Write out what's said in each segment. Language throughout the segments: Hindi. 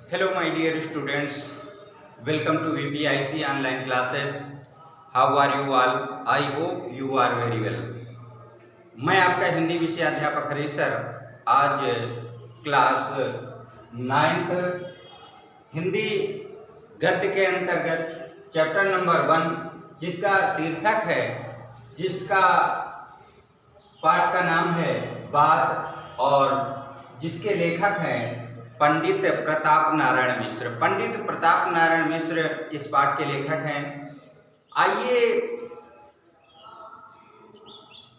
Hello, my dear students. Welcome to VPIC online classes. How are you all? I hope you are very well. मैं आपका हिंदी विषय अध्यापक हरीश सर आज क्लास 9th हिंदी गद्य के अंतर्गत चैप्टर नंबर 1 जिसका शीर्षक है, जिसका पाठ का नाम है बात और जिसके लेखक हैं पंडित प्रताप नारायण मिश्र। पंडित प्रताप नारायण मिश्र इस पाठ के लेखक हैं। आइए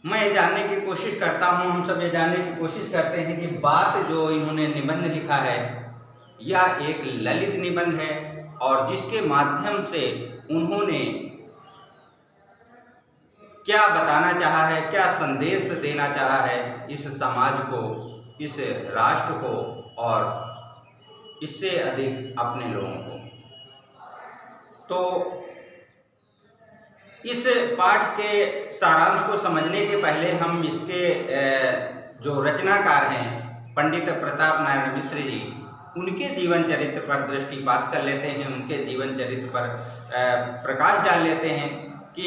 मैं जानने की कोशिश करता हूं, हम सब ये जानने की कोशिश करते हैं कि बात जो इन्होंने निबंध लिखा है यह एक ललित निबंध है और जिसके माध्यम से उन्होंने क्या बताना चाहा है, क्या संदेश देना चाहा है इस समाज को, इस राष्ट्र को और इससे अधिक अपने लोगों को। तो इस पाठ के सारांश को समझने के पहले हम इसके जो रचनाकार हैं पंडित प्रताप नारायण मिश्र जी, उनके जीवन चरित्र पर दृष्टिपात कर लेते हैं, उनके जीवन चरित्र पर प्रकाश डाल लेते हैं कि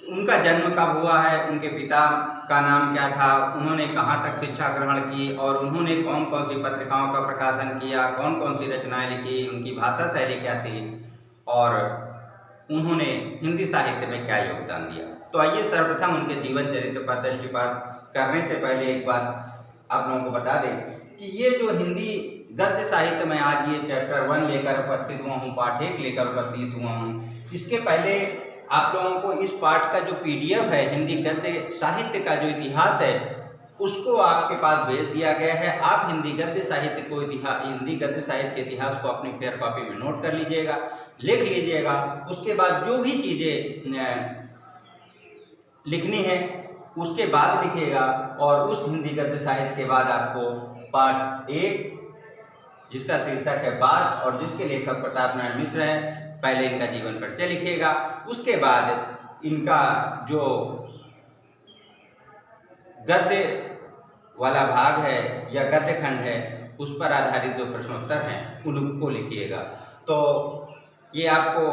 उनका जन्म कब हुआ है, उनके पिता का नाम क्या था, उन्होंने कहाँ तक शिक्षा ग्रहण की और उन्होंने कौन कौन सी पत्रिकाओं का प्रकाशन किया, कौन कौन सी रचनाएं लिखी, उनकी भाषा शैली क्या थी और उन्होंने हिंदी साहित्य में क्या योगदान दिया। तो आइए सर्वप्रथम उनके जीवन चरित्र पर दृष्टिपात करने से पहले एक बात आप लोगों को बता दें कि ये जो हिंदी गद्य साहित्य में आज ये चैप्टर 1 लेकर उपस्थित हुआ हूँ, पाठ 1 लेकर उपस्थित हुआ हूँ, इसके पहले आप लोगों को इस पाठ का जो PDF है, हिंदी गद्य साहित्य का जो इतिहास है, उसको आपके पास भेज दिया गया है। आप हिंदी गद्य साहित्य के इतिहास को अपनी फेयर कॉपी में नोट कर लीजिएगा, लिख लीजिएगा। उसके बाद जो भी चीज़ें लिखनी है उसके बाद लिखिएगा और उस हिंदी गद्य साहित्य के बाद आपको पाठ 1 जिसका शीर्षक है बात और जिसके लेखक प्रताप नारायण मिश्र हैं, पहले इनका जीवन परिचय लिखिएगा। उसके बाद इनका जो गद्य वाला भाग है या गद्य खंड है उस पर आधारित जो प्रश्नोत्तर हैं उनको लिखिएगा। तो ये आपको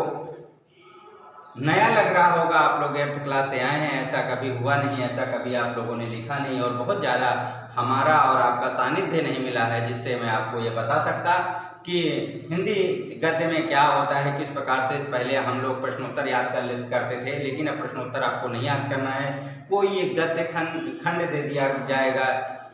नया लग रहा होगा, आप लोग 8th क्लास से आए हैं, ऐसा कभी हुआ नहीं, ऐसा कभी आप लोगों ने लिखा नहीं और बहुत ज़्यादा हमारा और आपका सानिध्य नहीं मिला है जिससे मैं आपको ये बता सकता कि हिंदी गद्य में क्या होता है, किस प्रकार से। पहले हम लोग प्रश्नोत्तर याद करते थे, लेकिन अब प्रश्नोत्तर आपको नहीं याद करना है। कोई एक गद्य खंड दे दिया जाएगा,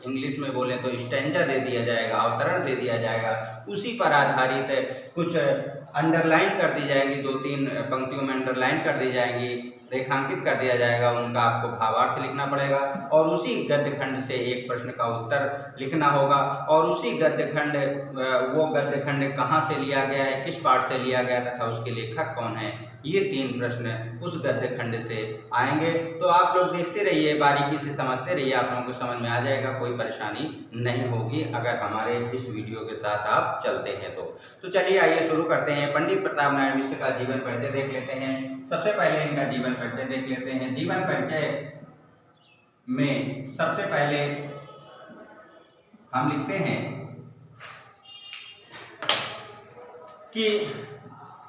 इंग्लिश में बोले तो स्टैंजा दे दिया जाएगा, अवतरण दे दिया जाएगा, उसी पर आधारित कुछ अंडरलाइन कर दी जाएंगी, 2-3 पंक्तियों में अंडरलाइन कर दी जाएंगी, रेखांकित कर दिया जाएगा, उनका आपको भावार्थ लिखना पड़ेगा और उसी गद्य खंड से एक प्रश्न का उत्तर लिखना होगा और उसी गद्य खंड वो गद्य खंड कहाँ से लिया गया है, किस पाठ से लिया गया तथा उसके लेखक कौन है, ये 3 प्रश्न उस गद्य खंड से आएंगे। तो आप लोग देखते रहिए, बारीकी से समझते रहिए, आप लोगों को समझ में आ जाएगा, कोई परेशानी नहीं होगी अगर हमारे इस वीडियो के साथ आप चलते हैं तो चलिए आइए शुरू करते हैं। पंडित प्रताप नारायण मिश्र का जीवन परिचय देख लेते हैं। सबसे पहले इनका जीवन परिचय देख लेते हैं। जीवन परिचय में सबसे पहले हम लिखते हैं कि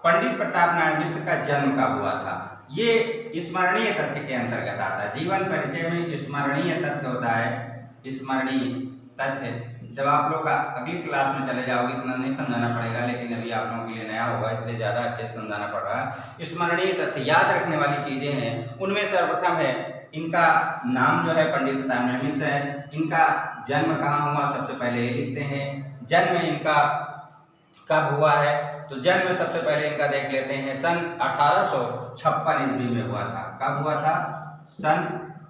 पंडित प्रताप नारायण मिश्र का जन्म कब हुआ था। ये स्मरणीय तथ्य के अंतर्गत आता है। जीवन परिचय में स्मरणीय तथ्य होता है। स्मरणीय तथ्य जब आप लोग अगली क्लास में चले जाओगे इतना नहीं समझाना पड़ेगा, लेकिन अभी आप लोगों के लिए नया होगा इसलिए ज़्यादा अच्छे से समझाना पड़ रहा है। स्मरणीय तथ्य याद रखने वाली चीज़ें हैं, उनमें सर्वप्रथम है इनका नाम जो है पंडित प्रताप नारायण मिश्र है। इनका जन्म कहाँ हुआ सबसे पहले ये लिखते हैं। जन्म इनका कब हुआ है तो जन्म सबसे पहले इनका देख लेते हैं, सन 1856 ईस्वी में हुआ था। कब हुआ था? सन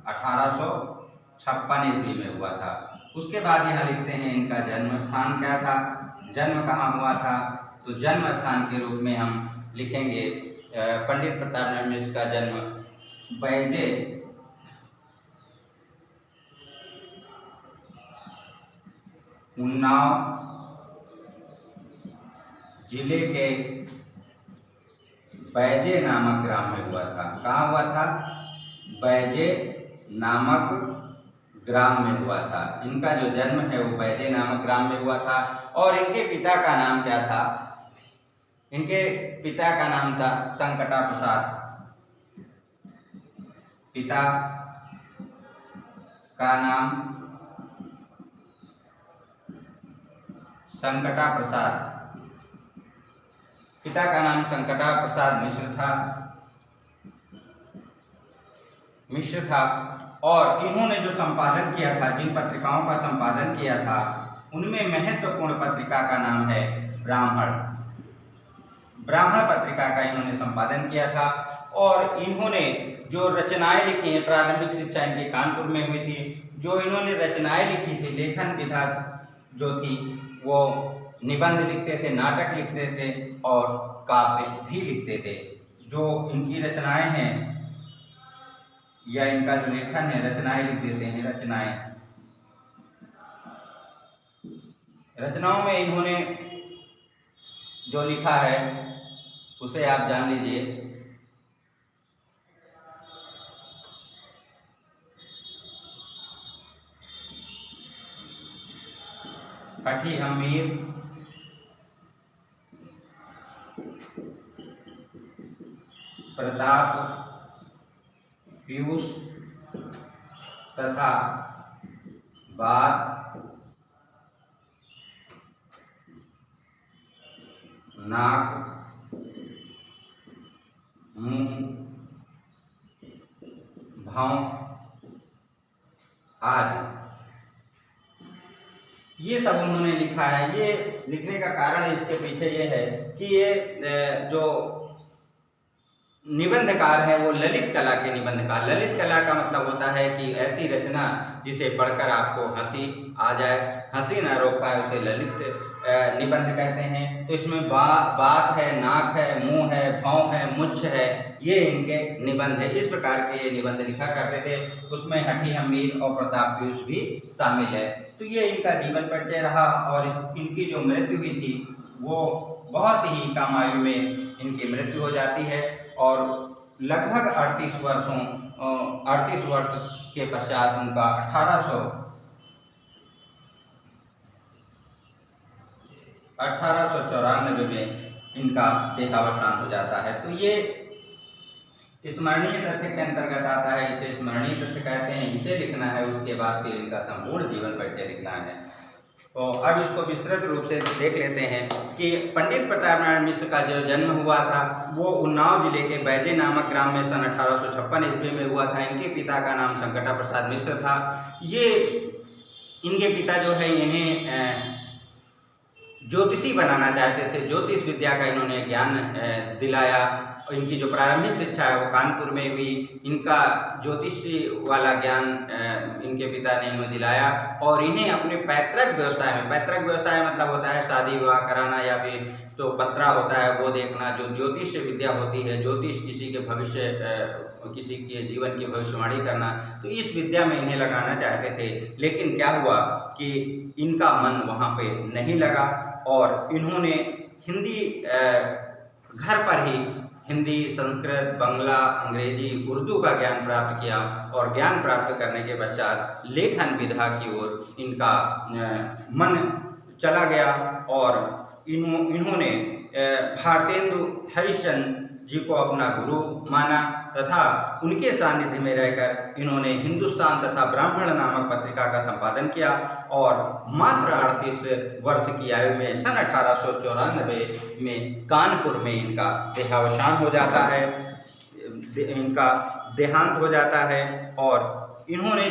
1856 ईस्वी में हुआ था। उसके बाद यहाँ लिखते हैं इनका जन्म स्थान क्या था, जन्म कहाँ हुआ था, तो जन्म स्थान के रूप में हम लिखेंगे पंडित प्रताप नारायण मिश्र का जन्म बैजे उन्नाव जिले के बैजे नामक ग्राम में हुआ था। कहाँ हुआ था? बैजे नामक ग्राम में हुआ था। इनका जो जन्म है वो बैदे नामक ग्राम में हुआ था। और इनके पिता का नाम क्या था? इनके पिता का नाम था संकटा प्रसाद। पिता का नाम संकटा प्रसाद। पिता का नाम संकटा प्रसाद मिश्र था। और इन्होंने जो संपादन किया था, जिन पत्रिकाओं का संपादन किया था, उनमें महत्वपूर्ण पत्रिका का नाम है ब्राह्मण। ब्राह्मण पत्रिका का इन्होंने संपादन किया था। और इन्होंने जो रचनाएं लिखी हैं, प्रारंभिक शिक्षा इनकी कानपुर में हुई थी। जो इन्होंने रचनाएं लिखी थी, लेखन विधा जो थी, वो निबंध लिखते थे, नाटक लिखते थे और काव्य भी लिखते थे। जो इनकी रचनाएं हैं या इनका जो लेखन है, रचनाएं लिख देते हैं। रचनाओं में इन्होंने जो लिखा है उसे आप जान लीजिए। हठी हमीर, प्रताप, पीयूष तथा बात, नाक, मुंह, भाव आदि, ये सब उन्होंने लिखा है। ये लिखने का कारण इसके पीछे ये है कि ये जो निबंधकार है वो ललित कला के निबंधकार। ललित कला का मतलब होता है कि ऐसी रचना जिसे पढ़कर आपको हंसी आ जाए, हंसी ना रोक पाए, उसे ललित निबंध कहते हैं। तो इसमें बात है, नाक है, मुंह है, भौं है, मुच्छ है, ये इनके निबंध है। इस प्रकार के ये निबंध लिखा करते थे। उसमें हठी हमीर और प्रताप पीयूष भी शामिल है। तो ये इनका जीवन परिचय रहा। और इनकी जो मृत्यु हुई थी वो बहुत ही कम आयु में इनकी मृत्यु हो जाती है। और लगभग 38 वर्ष के पश्चात उनका 1894 में इनका देहावसान हो जाता है। तो ये स्मरणीय तथ्य के अंतर्गत आता है। इसे स्मरणीय तथ्य कहते हैं। इसे लिखना है, उसके बाद फिर इनका संपूर्ण जीवन परिचय लिखना है। तो अब इसको विस्तृत रूप से देख लेते हैं कि पंडित प्रताप नारायण मिश्र का जो जन्म हुआ था वो उन्नाव जिले के बैजे नामक ग्राम में सन 1856 ईस्वी में हुआ था। इनके पिता का नाम संकटा प्रसाद मिश्र था। ये इनके पिता जो है इन्हें ज्योतिषी बनाना चाहते थे। ज्योतिष विद्या का इन्होंने ज्ञान दिलाया। इनकी जो प्रारंभिक शिक्षा है वो कानपुर में हुई। इनका ज्योतिषी वाला ज्ञान इनके पिता ने इन्हें दिलाया। और इन्हें अपने पैतृक व्यवसाय मतलब होता है शादी विवाह कराना या फिर तो पत्रा होता है वो देखना। जो ज्योतिष विद्या होती है, ज्योतिष किसी के भविष्य, किसी के जीवन की भविष्यवाणी करना, तो इस विद्या में इन्हें लगाना चाहते थे। लेकिन क्या हुआ कि इनका मन वहाँ पे नहीं लगा और इन्होंने हिंदी घर पर ही हिंदी, संस्कृत, बांग्ला, अंग्रेजी, उर्दू का ज्ञान प्राप्त किया। और ज्ञान प्राप्त करने के पश्चात लेखन विधा की ओर इनका मन चला गया। और इन्होंने भारतेंदु हरिश्चंद्र जी को अपना गुरु माना तथा उनके सानिध्य में रहकर इन्होंने हिंदुस्तान तथा ब्राह्मण नामक पत्रिका का संपादन किया। और मात्र 38 वर्ष की आयु में सन 1894 में कानपुर में इनका देहावसान हो जाता है, इनका देहांत हो जाता है। और इन्होंने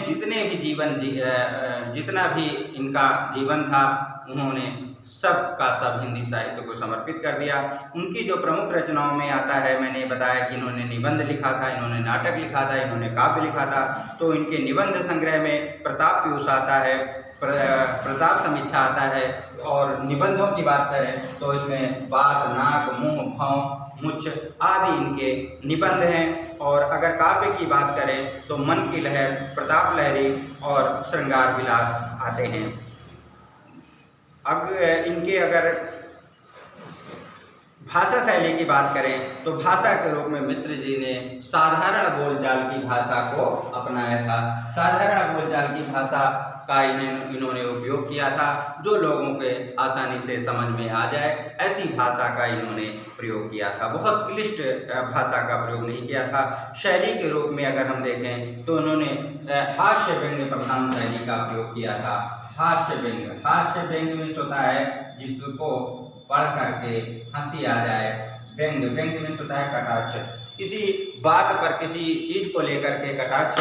जितना भी इनका जीवन था उन्होंने सब का सब हिंदी साहित्य को समर्पित कर दिया। उनकी जो प्रमुख रचनाओं में आता है, मैंने बताया कि इन्होंने निबंध लिखा था, इन्होंने नाटक लिखा था, इन्होंने काव्य लिखा था। तो इनके निबंध संग्रह में प्रताप पीयूष आता है, प्रताप समीक्षा आता है। और निबंधों की बात करें तो इसमें बात, नाक, मुंह, भौं, मुच्छ आदि इनके निबंध हैं। और अगर काव्य की बात करें तो मन की लहर, प्रताप लहरी और श्रृंगार विलास आते हैं। अब इनके अगर भाषा शैली की बात करें तो भाषा के रूप में मिश्र जी ने साधारण बोलचाल की भाषा को अपनाया था। साधारण बोलचाल की भाषा का इन्होंने उपयोग किया था, जो लोगों के आसानी से समझ में आ जाए, ऐसी भाषा का इन्होंने प्रयोग किया था। बहुत क्लिष्ट भाषा का प्रयोग नहीं किया था। शैली के रूप में अगर हम देखें तो उन्होंने हास्य व्यंग्य प्रधान शैली का प्रयोग किया था। हास्य व्यंग्य में होता है जिसको पढ़ करके हंसी आ जाए। व्यंग्य में होता है कटाक्ष, किसी बात पर किसी चीज को लेकर के कटाक्ष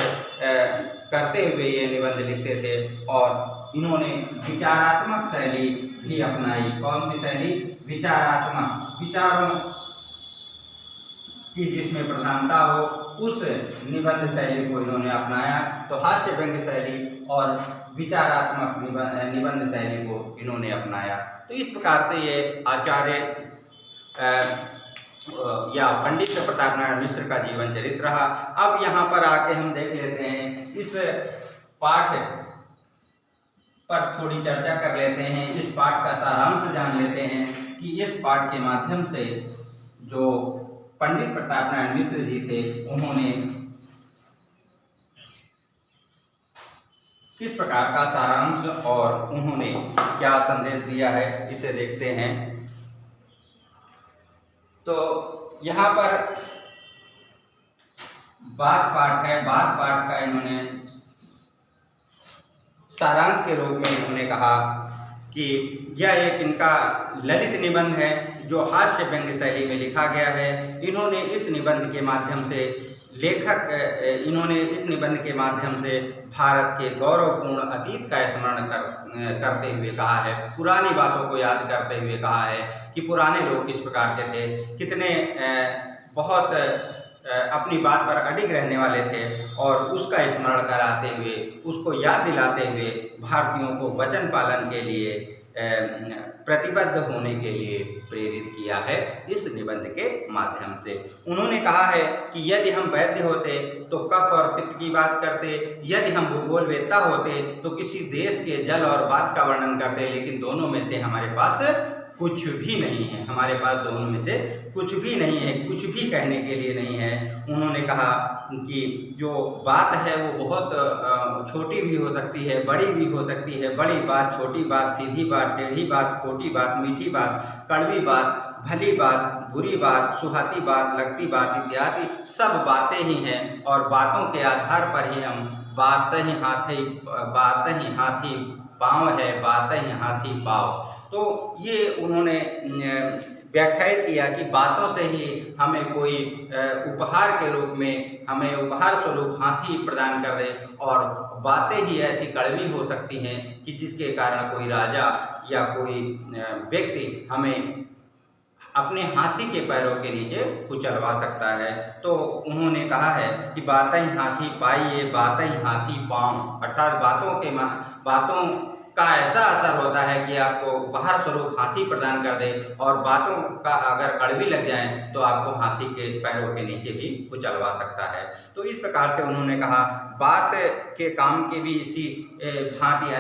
करते हुए ये निबंध लिखते थे। और इन्होंने विचारात्मक शैली भी अपनाई। कौन सी शैली? विचारात्मक, विचारों की जिसमें प्रधानता हो उस निबंध शैली को इन्होंने अपनाया। तो हास्य व्यंग्य शैली और विचारात्मक निबंध शैली को इन्होंने अपनाया। तो इस प्रकार से ये आचार्य या पंडित प्रताप नारायण मिश्र का जीवन चरित्र रहा। अब यहाँ पर आके हम देख लेते हैं, इस पाठ पर थोड़ी चर्चा कर लेते हैं, इस पाठ का सारांश जान लेते हैं कि इस पाठ के माध्यम से जो पंडित प्रताप नारायण मिश्र जी थे उन्होंने किस प्रकार का सारांश और उन्होंने क्या संदेश दिया है, इसे देखते हैं। तो यहाँ पर बात पाठ है। बात पाठ का इन्होंने सारांश के रूप में इन्होंने कहा कि यह एक इनका ललित निबंध है जो हास्य व्यंग्य शैली में लिखा गया है। इन्होंने इस निबंध के माध्यम से भारत के गौरवपूर्ण अतीत का स्मरण करते हुए कहा है, पुरानी बातों को याद करते हुए कहा है कि पुराने लोग किस प्रकार के थे, कितने बहुत अपनी बात पर अडिग रहने वाले थे, और उसका स्मरण कराते हुए, उसको याद दिलाते हुए भारतीयों को वचन पालन के लिए प्रतिबद्ध होने के लिए प्रेरित किया है इस निबंध के माध्यम से। उन्होंने कहा है कि यदि हम वैद्य होते तो कफ और पित्त की बात करते, यदि हम भूगोलवेत्ता होते तो किसी देश के जल और वात का वर्णन करते, लेकिन दोनों में से हमारे पास कुछ भी नहीं है। हमारे पास दोनों में से कुछ भी नहीं है, कुछ भी कहने के लिए नहीं है। उन्होंने कहा कि जो बात है वो बहुत छोटी भी हो सकती है, बड़ी भी हो सकती है। बड़ी बात, छोटी बात, सीधी बात, टेढ़ी बात, खोटी बात, मीठी बात, कड़वी बात, भली बात, बुरी बात, सुहाती बात, लगती बात इत्यादि सब बातें ही हैं, और बातों के आधार पर ही हम बात ही हाथी पाँव है, बात ही हाथी पाँव। तो ये उन्होंने व्याख्यायित किया कि बातों से ही हमें कोई उपहार के रूप में, हमें उपहार स्वरूप हाथी प्रदान कर दे, और बातें ही ऐसी कड़वी हो सकती हैं कि जिसके कारण कोई राजा या कोई व्यक्ति हमें अपने हाथी के पैरों के नीचे कुचलवा सकता है। तो उन्होंने कहा है कि बातें ही हाथी पाई, बातें ही हाथी पाँव, अर्थात बातों का ऐसा असर होता है कि आपको उपहार स्वरूप हाथी प्रदान कर दे, और बातों का अगर कड़वी लग जाए तो आपको हाथी के पैरों के नीचे भी कुचलवा सकता है। तो इस प्रकार से उन्होंने कहा बात के काम के भी इसी भांति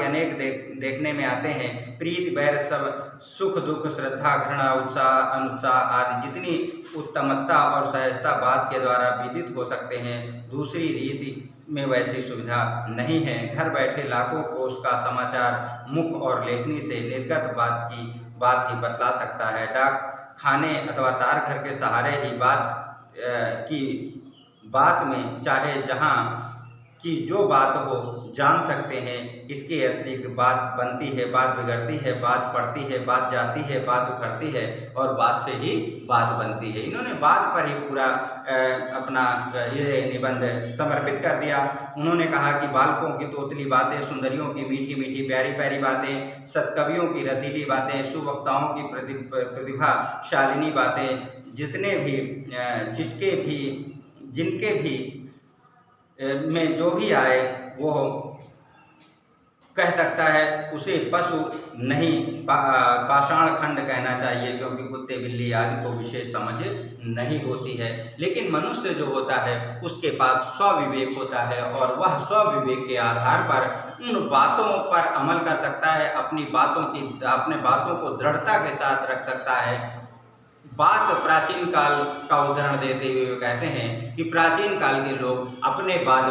अनेक देखने में आते हैं। प्रीति, बैर, सब, सुख, दुख, श्रद्धा, घृणा, उत्साह, अनुत्साह आदि जितनी उत्तमता और सहजता बात के द्वारा विदित हो सकते हैं, दूसरी रीति में वैसी सुविधा नहीं है। घर बैठे लाखों कोश का समाचार मुख और लेखनी से निर्गत बात ही बतला सकता है। डाक खाने अथवा तार घर के सहारे ही बात में चाहे जहाँ की जो बात हो जान सकते हैं। इसके अतिरिक्त बात बनती है, बात बिगड़ती है, बात पड़ती है, बात जाती है, बात उखड़ती है, और बात से ही बात बनती है। इन्होंने बात पर ही पूरा अपना ये निबंध समर्पित कर दिया। उन्होंने कहा कि बालकों की तोतली बातें, सुंदरियों की मीठी मीठी प्यारी प्यारी बातें, सत्कवियों की रसीली बातें, सुवक्ताओं की प्रतिभाशालिनी बातें, जिनके भी में जो भी आए वो कह सकता है उसे पशु नहीं पाषाण खंड कहना चाहिए, क्योंकि कुत्ते बिल्ली आदि को विशेष समझ नहीं होती है। लेकिन मनुष्य जो होता है उसके पास स्वविवेक होता है और वह स्वविवेक के आधार पर उन बातों पर अमल कर सकता है, अपनी बातों को दृढ़ता के साथ रख सकता है। बात प्राचीन काल का उदाहरण देते हुए वे कहते हैं कि प्राचीन काल के लोग अपने बात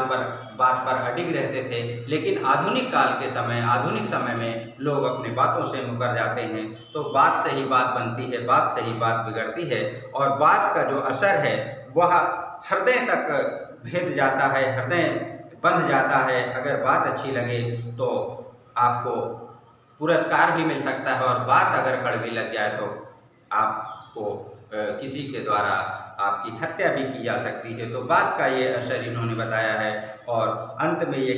पर अडिग रहते थे, लेकिन आधुनिक समय में लोग अपनी बातों से मुकर जाते हैं। तो बात से ही बात बनती है, बात से ही बात बिगड़ती है, और बात का जो असर है वह हृदय तक भेद जाता है, हृदय बंध जाता है। अगर बात अच्छी लगे तो आपको पुरस्कार भी मिल सकता है, और बात अगर कड़वी लग जाए तो आपको किसी के द्वारा आपकी हत्या भी की जा सकती है। तो बात का ये असर इन्होंने बताया है, और अंत में ये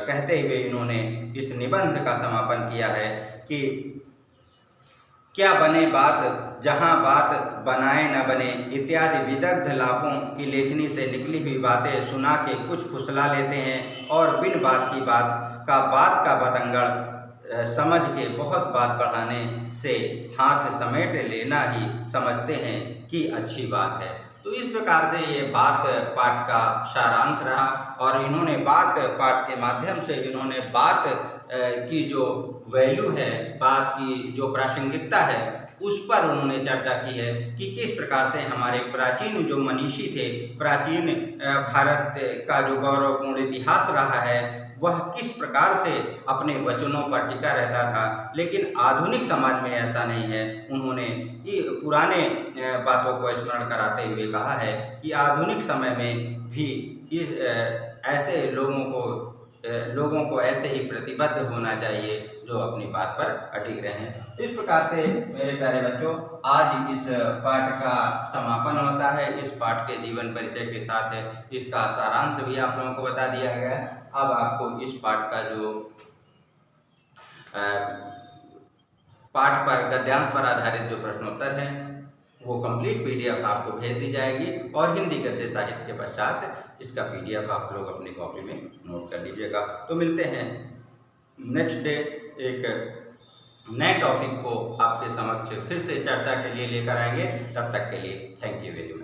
कहते हुए इन्होंने इस निबंध का समापन किया है कि क्या बने बात जहाँ बात बनाए न बने इत्यादि विदग्ध लाभों की लेखनी से निकली हुई बातें सुना के कुछ फुसला लेते हैं, और बिन बात का बतंगड़ समझ के बहुत बात बढ़ाने से हाथ समेट लेना ही समझते हैं कि अच्छी बात है। तो इस प्रकार से ये बात पाठ का सारांश रहा, और इन्होंने बात पाठ के माध्यम से इन्होंने बात की जो वैल्यू है, बात की जो प्रासंगिकता है, उस पर उन्होंने चर्चा की है कि किस प्रकार से हमारे प्राचीन जो मनीषी थे, प्राचीन भारत का जो गौरवपूर्ण इतिहास रहा है, वह किस प्रकार से अपने वचनों पर टिका रहता था। लेकिन आधुनिक समाज में ऐसा नहीं है। उन्होंने पुराने बातों को स्मरण कराते हुए कहा है कि आधुनिक समय में भी ऐसे लोगों को ऐसे ही प्रतिबद्ध होना चाहिए जो अपनी बात पर अडिग रहें। इस प्रकार से मेरे प्यारे बच्चों, आज इस पाठ का समापन होता है। इस पाठ के जीवन परिचय के साथ इसका सारांश भी आप लोगों को बता दिया गया है। अब आपको इस पाठ का जो पाठ पर गद्यांश पर आधारित जो प्रश्नोत्तर है वो कंप्लीट पीडीएफ आपको भेज दी जाएगी, और हिंदी गद्य साहित्य के पश्चात इसका पीडीएफ आप लोग अपनी कॉपी में नोट कर लीजिएगा। तो मिलते हैं नेक्स्ट डे एक नए टॉपिक को आपके समक्ष फिर से चर्चा के लिए लेकर आएंगे। तब तक के लिए थैंक यू वेरी मच।